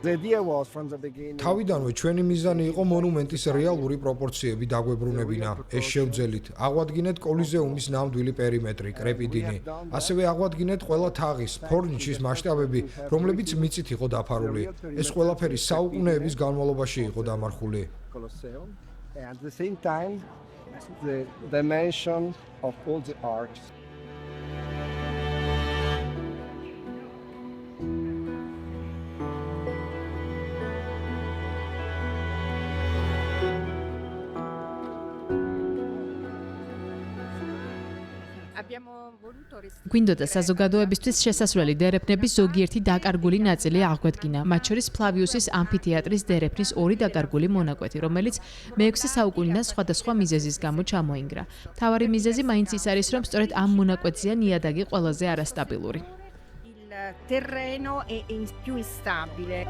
თავიდანვე ჩვენი მიზანი იყო მონუმენტის რეალური პროპორციები დაგვებრუნებინა. ეს შევძელით. აღვადგინეთ კოლიზეუმის ნამდვილი პერიმეტრი, კრეპიდინი. ასევე აღვადგინეთ ყველა თაღის, ფორნიჩის მასშტაბები, რომლებიც მიწით იყო დაფარული. ეს ყველაფერი საუკუნეების განმავლობაში იყო დამარხული. At the same time, the dimension of all the arcs. გვინდოდა საზოგადოებისთვის შესასვლელი დერეფნების ზოგიერთი დაკარგული ნაწილი აღვადგინა, მათ შორის ფლავიუსის ამფითეატრის დერეფნის ორი დაკარგული მონაკვეთი, რომელიც მე-6 საუკუნიდან სხვადასხვა მიზეზის გამო ჩამოინგრა. მთავარი მიზეზი მაინც ის არის, რომ სწორედ ამ მონაკვეთზეა ნიადაგი ყველაზე არასტაბილური. Il terreno è più instabile.